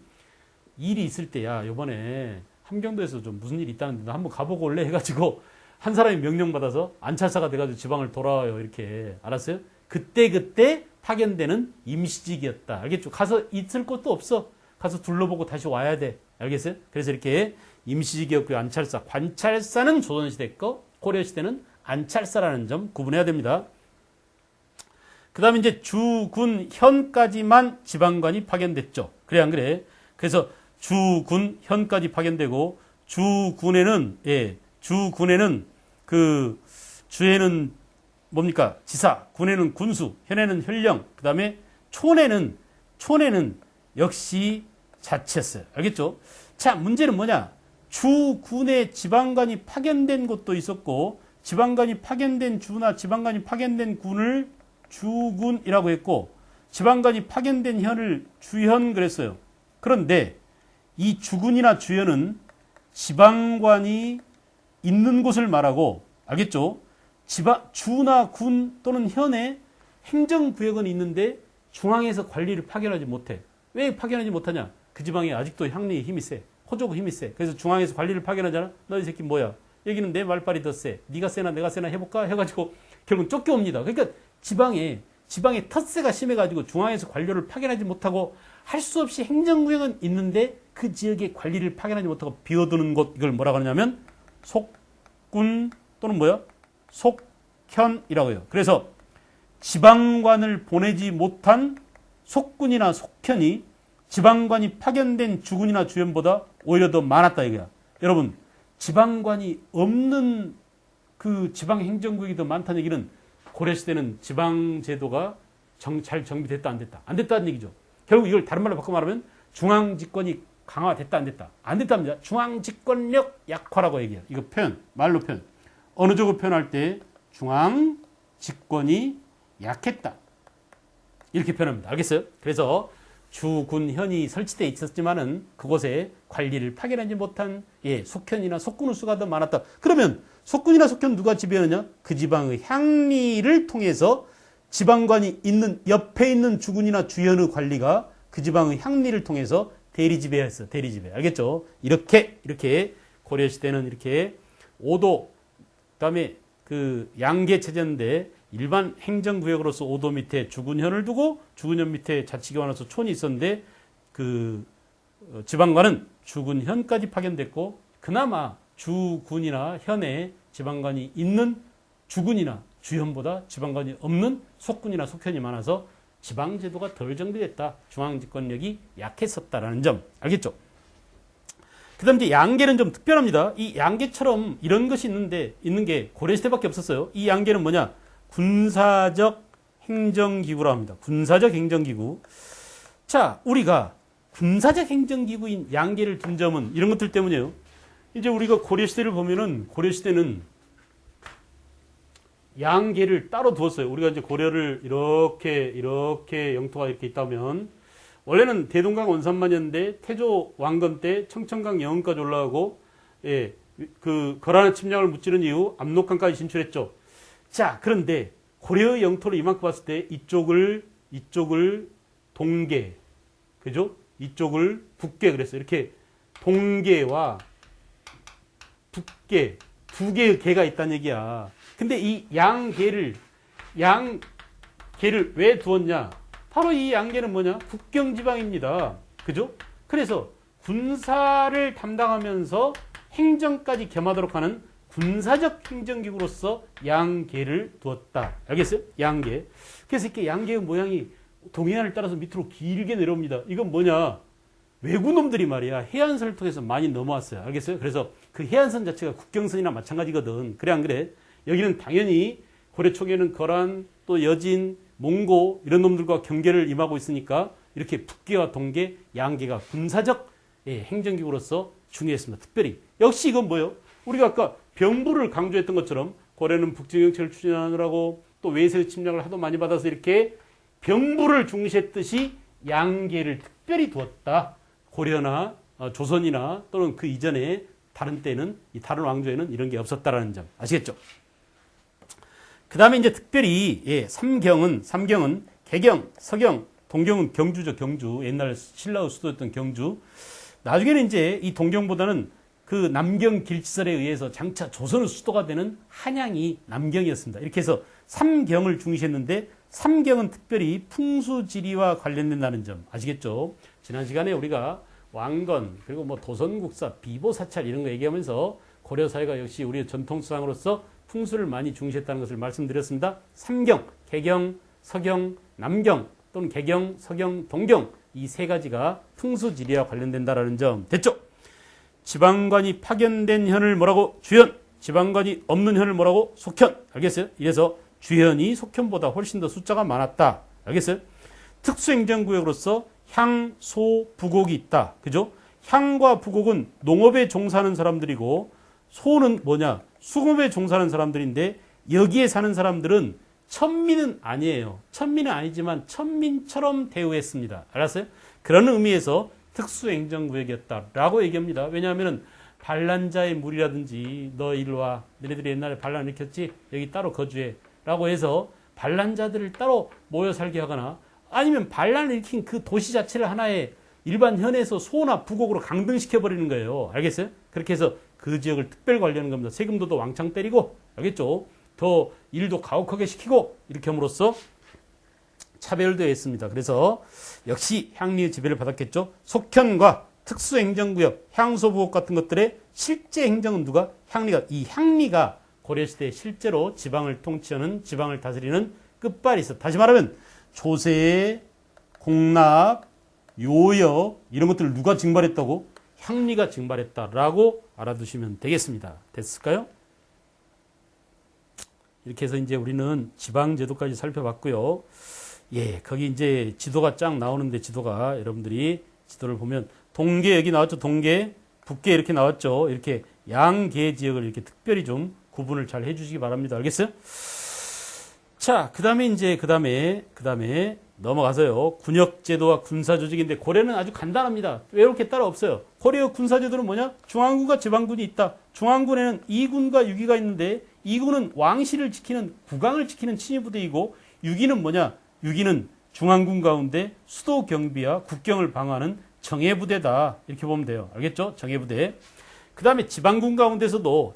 일이 있을 때야 요번에 함경도에서 좀 무슨 일이 있다는데 한번 가보고 올래 해가지고 한 사람이 명령받아서 안찰사가 돼가지고 지방을 돌아와요. 이렇게 알았어요? 그때 파견되는 임시직이었다. 알겠죠? 가서 있을 것도 없어. 가서 둘러보고 다시 와야 돼. 알겠어요? 그래서 이렇게 임시직이었고요. 안찰사. 관찰사는 조선시대 거, 고려시대는 안찰사라는 점 구분해야 됩니다. 그 다음에 이제 주, 군, 현까지만 지방관이 파견됐죠. 그래, 안 그래? 그래서 주, 군, 현까지 파견되고, 주군에는 주에는 뭡니까? 지사, 군에는 군수, 현에는 현령, 그 다음에 촌에는 역시 자치였어요. 알겠죠? 자, 문제는 뭐냐? 주군에 지방관이 파견된 곳도 있었고, 지방관이 파견된 주나 지방관이 파견된 군을 주군이라고 했고, 지방관이 파견된 현을 주현 그랬어요. 그런데 이 주군이나 주현은 지방관이 있는 곳을 말하고, 알겠죠? 주나 군 또는 현에 행정구역은 있는데 중앙에서 관리를 파견하지 못해. 왜 파견하지 못하냐? 그 지방에 아직도 향리의 힘이 세. 호족의 힘이 세. 그래서 중앙에서 관리를 파견하잖아. 너 이 새끼 뭐야? 여기는 내 말빨이 더 세. 네가 세나 내가 세나 해볼까 해가지고 결국은 쫓겨옵니다. 그러니까 지방의 텃세가 심해가지고 중앙에서 관료를 파견하지 못하고 할 수 없이 행정구역은 있는데 그 지역의 관리를 파견하지 못하고 비워두는 곳, 이걸 뭐라고 하냐면 속군 또는 뭐야? 속현이라고 해요. 그래서 지방관을 보내지 못한 속군이나 속현이 지방관이 파견된 주군이나 주현보다 오히려 더 많았다 이거야. 여러분, 지방관이 없는 그 지방행정구역이 더 많다는 얘기는 고려시대는 지방제도가 잘 정비됐다 안 됐다? 안 됐다는 얘기죠. 결국 이걸 다른 말로 바꿔 말하면 중앙집권이 강화됐다 안 됐다? 안 됐답니다. 중앙집권력 약화라고 얘기해요. 이거 표현, 말로 표현. 어느 쪽을 표현할 때 중앙집권이 약했다. 이렇게 표현합니다. 알겠어요? 그래서 주군현이 설치되어 있었지만은 그곳에 관리를 파견하지 못한 속현이나 속군의 수가 더 많았다. 그러면 속군이나 속현 누가 지배하느냐? 그 지방의 향리를 통해서 지방관이 있는 옆에 있는 주군이나 주현의 관리가 그 지방의 향리를 통해서 대리지배했어. 대리지배. 알겠죠? 이렇게 고려시대는 이렇게 5도, 그다음에 그 양계 체제인데 일반 행정구역으로서 5도 밑에 주군현을 두고 주군현 밑에 자치기관으로서 촌이 있었는데 그 지방관은 주군현까지 파견됐고 그나마 주군이나 현에 지방관이 있는 주군이나 주현보다 지방관이 없는 속군이나 속현이 많아서 지방제도가 덜 정비됐다. 중앙집권력이 약했었다라는 점 알겠죠? 그 다음 이제 양계는 좀 특별합니다. 이 양계처럼 이런 것이 있는 게 고려시대밖에 없었어요. 이 양계는 뭐냐? 군사적 행정기구라고 합니다. 군사적 행정기구. 자, 우리가 군사적 행정기구인 양계를 둔 점은 이런 것들 때문이에요. 이제 우리가 고려시대를 보면은 고려시대는 양계를 따로 두었어요. 우리가 이제 고려를 이렇게 영토가 이렇게 있다면 원래는 대동강 원산만이었는데 태조 왕건 때 청천강 영흥까지 올라가고 그 거란의 침략을 무찌른 이후 압록강까지 진출했죠. 자, 그런데 고려의 영토를 이만큼 봤을 때 이쪽을 동계, 그죠? 이쪽을 북계 그랬어요. 이렇게 동계와 북계 두 개의 계가 있다는 얘기야. 근데 이 양계를 왜 두었냐? 바로 이 양계는 뭐냐? 국경지방입니다. 그죠? 그래서 군사를 담당하면서 행정까지 겸하도록 하는 군사적 행정기구로서 양계를 두었다. 알겠어요? 양계. 그래서 이렇게 양계의 모양이 동해안을 따라서 밑으로 길게 내려옵니다. 이건 뭐냐? 외구놈들이 말이야 해안선을 통해서 많이 넘어왔어요. 알겠어요? 그래서 그 해안선 자체가 국경선이나 마찬가지거든. 그래 안 그래? 여기는 당연히 고려 초기에는 거란 또 여진 몽고 이런 놈들과 경계를 임하고 있으니까 이렇게 북계와 동계 양계가 군사적 행정기구로서 중요했습니다. 특별히 역시 이건 뭐예요? 우리가 아까 병부를 강조했던 것처럼 고려는 북진정책을 추진하느라고 또 외세의 침략을 하도 많이 받아서 이렇게 병부를 중시했듯이 양계를 특별히 두었다. 고려나 조선이나 또는 그 이전에 다른 때는 이 다른 왕조에는 이런 게 없었다라는 점 아시겠죠? 그 다음에 이제 특별히 삼경은 개경, 서경, 동경은 경주죠. 경주. 옛날 신라의 수도였던 경주. 나중에는 이제 이 동경보다는 그 남경 길지설에 의해서 장차 조선의 수도가 되는 한양이 남경이었습니다. 이렇게 해서 삼경을 중시했는데 삼경은 특별히 풍수지리와 관련된다는 점 아시겠죠? 지난 시간에 우리가 왕건 그리고 뭐 도선국사, 비보사찰 이런 거 얘기하면서 고려사회가 역시 우리의 전통수상으로서 풍수를 많이 중시했다는 것을 말씀드렸습니다. 삼경, 개경, 서경, 남경 또는 개경, 서경, 동경 이 세 가지가 풍수지리와 관련된다는 점 됐죠? 지방관이 파견된 현을 뭐라고? 주현. 지방관이 없는 현을 뭐라고? 속현. 알겠어요? 이래서 주현이 속현보다 훨씬 더 숫자가 많았다. 알겠어요? 특수행정구역으로서 향, 소, 부곡이 있다. 그죠? 향과 부곡은 농업에 종사하는 사람들이고 소는 뭐냐? 수공업에 종사하는 사람들인데 여기에 사는 사람들은 천민은 아니에요. 천민은 아니지만 천민처럼 대우했습니다. 알았어요? 그런 의미에서 특수행정구역이었다라고 얘기합니다. 왜냐하면 반란자의 무리라든지 너 일로 와. 너네들이 옛날에 반란 일으켰지? 여기 따로 거주해. 라고 해서 반란자들을 따로 모여 살게 하거나 아니면 반란을 일으킨 그 도시 자체를 하나의 일반 현에서 소나 부곡으로 강등시켜버리는 거예요. 알겠어요? 그렇게 해서 그 지역을 특별 관리하는 겁니다. 세금도 더 왕창 때리고, 알겠죠? 더 일도 가혹하게 시키고, 이렇게 함으로써 차별도 했습니다. 그래서 역시 향리의 지배를 받았겠죠. 속현과 특수행정구역, 향소부업 같은 것들의 실제 행정은 누가? 향리가. 이 향리가 고려시대에 실제로 지방을 통치하는, 지방을 다스리는 끝발이 있어. 다시 말하면 조세, 공납, 요역 이런 것들을 누가 징발했다고? 향리가 징발했다라고 알아두시면 되겠습니다. 됐을까요? 이렇게 해서 이제 우리는 지방제도까지 살펴봤고요. 예, 거기 이제 지도가 쫙 나오는데 지도가 여러분들이 지도를 보면 동계 여기 나왔죠. 동계, 북계 이렇게 나왔죠. 이렇게 양계 지역을 이렇게 특별히 좀 구분을 잘 해주시기 바랍니다. 알겠어요? 자, 그 다음에 넘어가서요. 군역제도와 군사조직인데 고려는 아주 간단합니다. 외롭게 따로 없어요. 고려 군사제도는 뭐냐? 중앙군과 지방군이 있다. 중앙군에는 2군과 6위가 있는데 2군은 왕실을 지키는 국왕을 지키는 친위부대이고 6위는 뭐냐? 6위는 중앙군 가운데 수도 경비와 국경을 방어하는 정예부대다. 이렇게 보면 돼요. 알겠죠? 정예부대. 그 다음에 지방군 가운데서도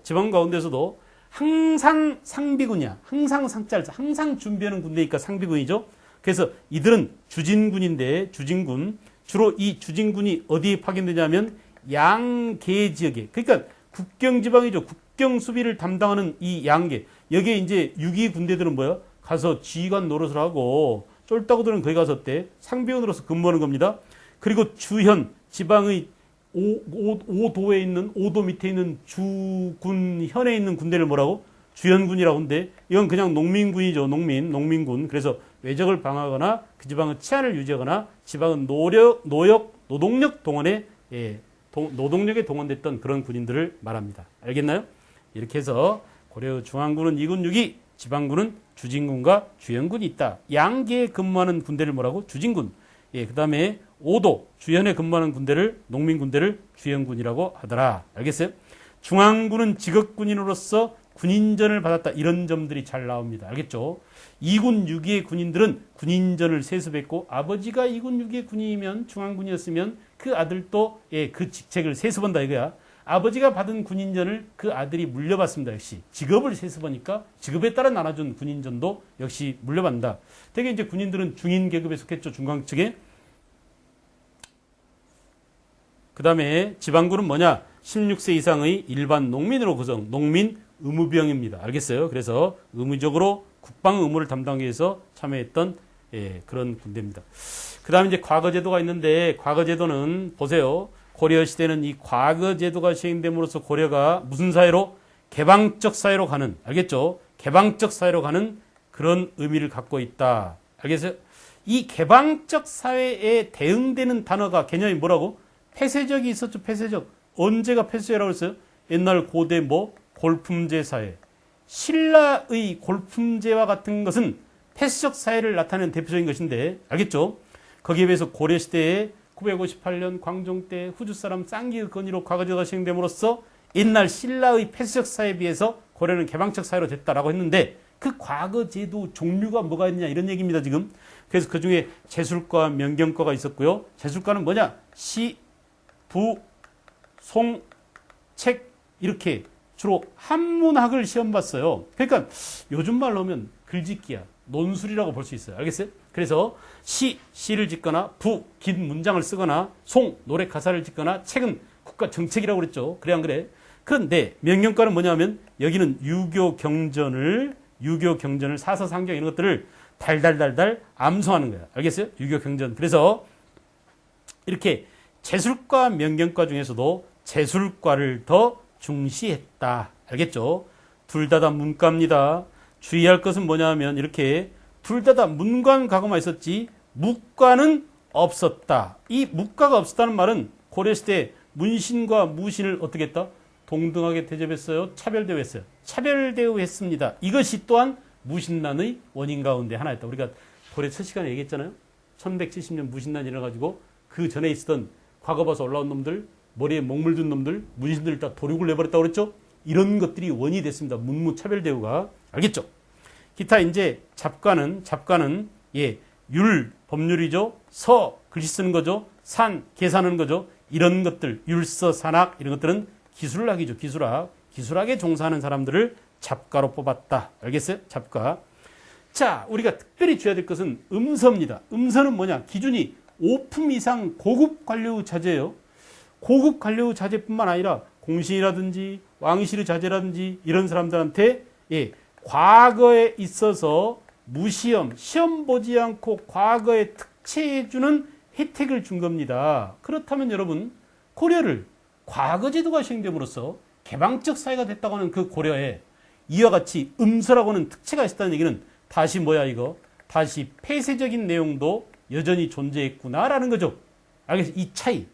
항상 상비군이야. 항상 상자를 항상 준비하는 군대니까 상비군이죠. 그래서 이들은 주진군인데 주진군 주로 이 주진군이 어디에 파견되냐면 양계 지역에 그러니까 국경지방이죠. 국경 수비를 담당하는 이 양계 여기에 이제 6위 군대들은 뭐야? 가서 지휘관 노릇을 하고 쫄따구들은 거기 가서 어때? 상비군으로서 근무하는 겁니다. 그리고 주현 지방의 5도에 있는 5도 밑에 있는 주군현에 있는 군대를 뭐라고? 주현군이라고 하는데 이건 그냥 농민군이죠. 농민군. 그래서 외적을 방어하거나 그 지방의 치안을 유지하거나 지방은 노동력 동원에 노동력에 동원됐던 그런 군인들을 말합니다. 알겠나요? 이렇게 해서 고려 중앙군은 2군 6위, 지방군은 주진군과 주현군이 있다. 양계에 근무하는 군대를 뭐라고? 주진군. 예, 그 다음에 5도 주현에 근무하는 군대를 농민군대를 주현군이라고 하더라. 알겠어요? 중앙군은 직업군인으로서 군인전을 받았다. 이런 점들이 잘 나옵니다. 알겠죠? 2군 6위의 군인들은 군인전을 세습했고 아버지가 2군 6위의 군인이면 중앙군이었으면 그 아들도 그 직책을 세습한다 이거야. 아버지가 받은 군인전을 그 아들이 물려받습니다. 역시 직업을 세습하니까 직업에 따라 나눠준 군인전도 역시 물려받는다. 되게 이제 군인들은 중인 계급에 속했죠. 중앙 측에. 그 다음에 지방군은 뭐냐? 16세 이상의 일반 농민으로 구성. 농민 의무병입니다. 알겠어요? 그래서 의무적으로 국방 의무를 담당하기 위해서 참여했던 그런 군대입니다. 그 다음에 이제 과거제도가 있는데 과거제도는 보세요. 고려 시대는 이 과거제도가 시행됨으로써 고려가 무슨 사회로? 개방적 사회로 가는, 알겠죠? 개방적 사회로 가는 그런 의미를 갖고 있다. 알겠어요? 이 개방적 사회에 대응되는 단어가 개념이 뭐라고? 폐쇄적이 있었죠. 폐쇄적. 언제가 폐쇄라고 했어요? 옛날 고대 골품제 사회. 신라의 골품제와 같은 것은 폐쇄적 사회를 나타내는 대표적인 것인데 알겠죠? 거기에 비해서 고려시대에 958년 광종 때 후주 사람 쌍기의 건의로 과거제도가 시행됨으로써 옛날 신라의 폐쇄적 사회에 비해서 고려는 개방적 사회로 됐다라고 했는데 그 과거제도 종류가 뭐가 있느냐 이런 얘기입니다 지금. 그래서 그 중에 제술과 명경과가 있었고요. 제술과는 뭐냐? 시, 부, 송, 책 이렇게 주로 한문학을 시험 봤어요. 그러니까 요즘 말로 하면 글짓기야. 논술이라고 볼 수 있어요. 알겠어요? 그래서 시를 짓거나 부, 긴 문장을 쓰거나 송, 노래 가사를 짓거나 책은 국가 정책이라고 그랬죠. 그래 안 그래? 그런데 명경과는 뭐냐면 여기는 유교 경전을 사서상경 이런 것들을 달달달달 암송하는 거야. 알겠어요? 유교 경전. 그래서 이렇게 제술과 명경과 중에서도 제술과를 더 중시했다. 알겠죠? 둘 다 문과입니다. 주의할 것은 뭐냐 하면 이렇게 둘 다 문과는 과거만 있었지 무과는 없었다. 이 무과가 없었다는 말은 고려시대 문신과 무신을 어떻게 했다? 동등하게 대접했어요. 차별대우했어요. 차별대우했습니다. 이것이 또한 무신난의 원인 가운데 하나였다. 우리가 고려 첫 시간에 얘기했잖아요. 1170년 무신난이 일어나가지고 그 전에 있었던 과거 봐서 올라온 놈들, 머리에 목물 든 놈들, 문신들을 다 도륙을 내버렸다고 그랬죠? 이런 것들이 원인이 됐습니다. 문무차별대우가. 알겠죠? 기타 이제 잡과는 율, 법률이죠. 서, 글씨 쓰는 거죠. 산, 계산하는 거죠. 이런 것들, 율서, 산학 이런 것들은 기술학이죠. 기술학에 종사하는 사람들을 잡가로 뽑았다. 알겠어요? 잡가. 자, 우리가 특별히 줘야 될 것은 음서입니다. 음서는 뭐냐? 기준이 5품 이상 고급 관료 자제예요. 고급 관료 자제뿐만 아니라 공신이라든지 왕실의 자제라든지 이런 사람들한테 과거에 있어서 무시험, 시험 보지 않고 과거에 특채해주는 혜택을 준 겁니다. 그렇다면 여러분, 고려를 과거 제도가 시행됨으로써 개방적 사회가 됐다고 하는 그 고려에 이와 같이 음서라고 하는 특채가 있었다는 얘기는 다시 뭐야 이거? 다시 폐쇄적인 내용도 여전히 존재했구나라는 거죠. 알겠어요? 이 차이.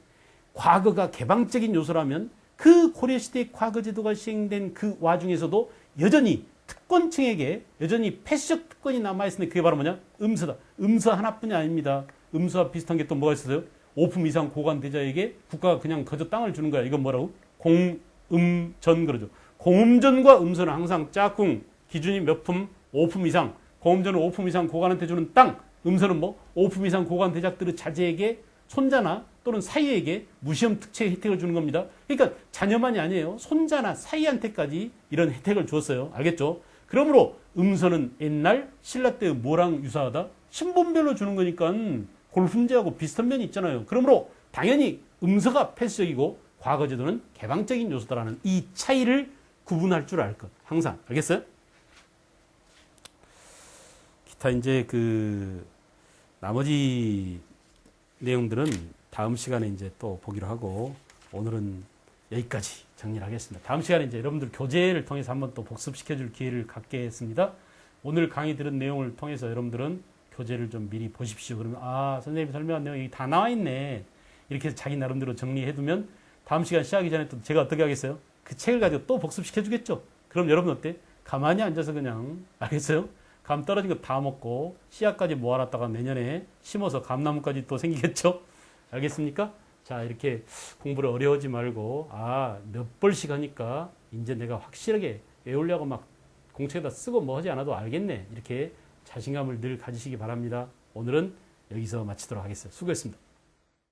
과거가 개방적인 요소라면 그 고려시대의 과거 제도가 시행된 그 와중에서도 여전히 특권층에게 여전히 폐쇄적 특권이 남아있는데 그게 바로 뭐냐? 음서다. 음서 하나뿐이 아닙니다. 음서와 비슷한 게 또 뭐가 있어요? 5품 이상 고관 대자에게 국가가 그냥 거저 땅을 주는 거야. 이건 뭐라고? 공음전 그러죠. 공음전과 음서는 항상 짝꿍. 기준이 몇 품? 5품 이상. 공음전은 5품 이상 고관한테 주는 땅. 음서는 뭐? 5품 이상 고관 대작들의 자제에게 손자나 또는 사이에게 무시험 특채 혜택을 주는 겁니다. 그러니까 자녀만이 아니에요. 손자나 사이한테까지 이런 혜택을 주었어요. 알겠죠? 그러므로 음서는 옛날 신라 때의 뭐랑 유사하다? 신분별로 주는 거니까 골훈제하고 비슷한 면이 있잖아요. 그러므로 당연히 음서가 폐쇄적이고 과거제도는 개방적인 요소다라는 이 차이를 구분할 줄 알 것. 항상. 알겠어요? 기타 이제 나머지 내용들은 다음 시간에 이제 또 보기로 하고 오늘은 여기까지 정리를 하겠습니다. 다음 시간에 이제 여러분들 교재를 통해서 한번 또 복습시켜 줄 기회를 갖겠습니다. 오늘 강의 들은 내용을 통해서 여러분들은 교재를 좀 미리 보십시오. 그러면 선생님이 설명한 내용이 여기 다 나와 있네. 이렇게 해서 자기 나름대로 정리해 두면 다음 시간 시작하기 전에 또 제가 어떻게 하겠어요? 그 책을 가지고 또 복습시켜 주겠죠. 그럼 여러분 어때? 가만히 앉아서 그냥 알겠어요? 감 떨어진 거 다 먹고 씨앗까지 모아놨다가 내년에 심어서 감나무까지 또 생기겠죠? 알겠습니까? 자, 이렇게 공부를 어려워하지 말고 몇 벌씩 하니까 이제 내가 확실하게 외우려고 막 공책에다 쓰고 뭐 하지 않아도 알겠네. 이렇게 자신감을 늘 가지시기 바랍니다. 오늘은 여기서 마치도록 하겠습니다. 수고했습니다.